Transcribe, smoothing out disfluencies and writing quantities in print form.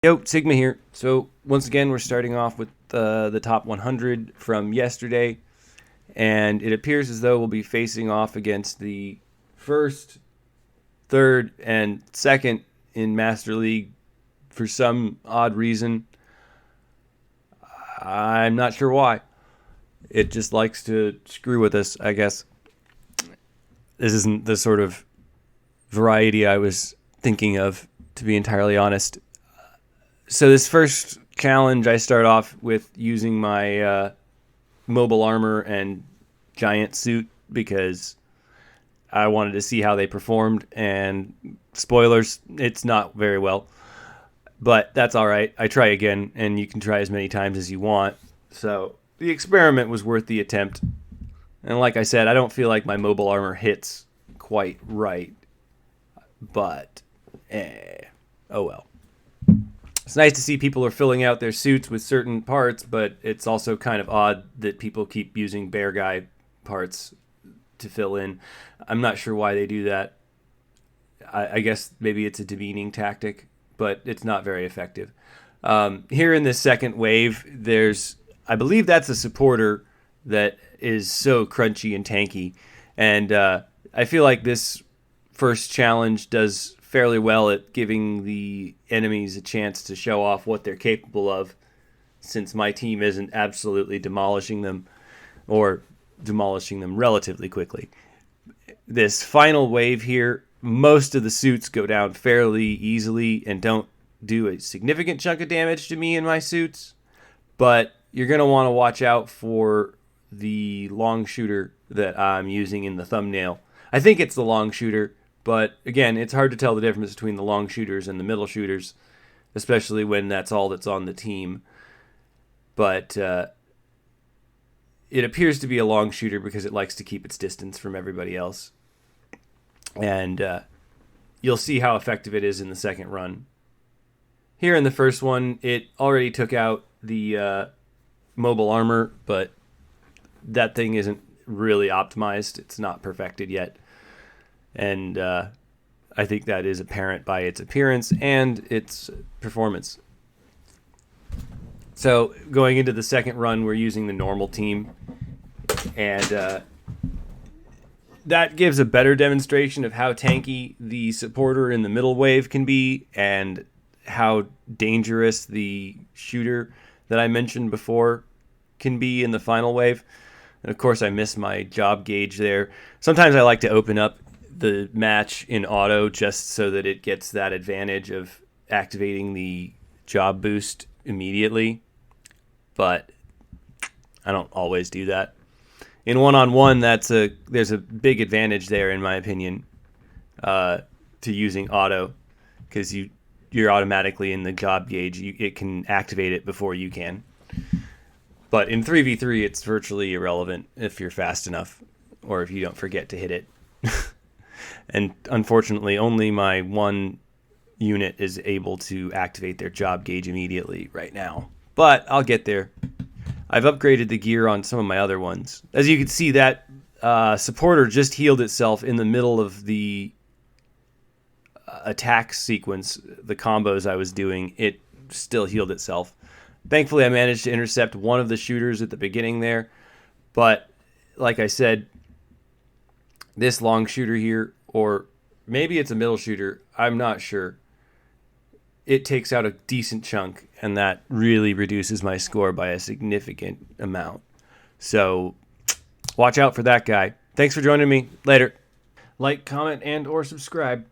Yo, Sigma here. So once again, we're starting off with the top 100 from yesterday, and it appears as though we'll be facing off against the first, third, and second in Master League for some odd reason. I'm not sure why. It just likes to screw with us, I guess. This isn't the sort of variety I was thinking of, to be entirely honest. So this first challenge, I start off with using my mobile armor and giant suit because I wanted to see how they performed, and spoilers, it's not very well. But that's all right. I try again, and you can try as many times as you want. So the experiment was worth the attempt. And like I said, I don't feel like my mobile armor hits quite right. But, oh well. It's nice to see people are filling out their suits with certain parts, but it's also kind of odd that people keep using bear guy parts to fill in. I'm not sure why they do that. I guess maybe it's a demeaning tactic, but it's not very effective. Here in this second wave, I believe that's a supporter that is so crunchy and tanky. And I feel like this first challenge does fairly well at giving the enemies a chance to show off what they're capable of, since my team isn't absolutely demolishing them, or demolishing them relatively quickly. This final wave here, most of the suits go down fairly easily and don't do a significant chunk of damage to me and my suits, but you're going to want to watch out for the longshooter that I'm using in the thumbnail. I think it's the longshooter, but again, it's hard to tell the difference between the long shooters and the middle shooters, especially when that's all that's on the team. But it appears to be a long shooter because it likes to keep its distance from everybody else. And you'll see how effective it is in the second run. Here in the first one, it already took out the mobile armor, but that thing isn't really optimized. It's not perfected yet. And I think that is apparent by its appearance and its performance. So going into the second run, we're using the normal team. And that gives a better demonstration of how tanky the supporter in the middle wave can be, and how dangerous the shooter that I mentioned before can be in the final wave. And of course, I missed my job gauge there. Sometimes I like to open up the match in auto just so that it gets that advantage of activating the job boost immediately, but I don't always do that. In one-on-one, there's a big advantage there, in my opinion, to using auto, because you're automatically in the job gauge. It can activate it before you can. But in 3v3, it's virtually irrelevant if you're fast enough, or if you don't forget to hit it. And unfortunately, only my one unit is able to activate their job gauge immediately right now. But I'll get there. I've upgraded the gear on some of my other ones. As you can see, that supporter just healed itself in the middle of the attack sequence, the combos I was doing. It still healed itself. Thankfully, I managed to intercept one of the shooters at the beginning there. But like I said, this long shooter here, or maybe it's a middle shooter, I'm not sure, it takes out a decent chunk, and that really reduces my score by a significant amount. So watch out for that guy. Thanks for joining me. Later. Like, comment, and or subscribe.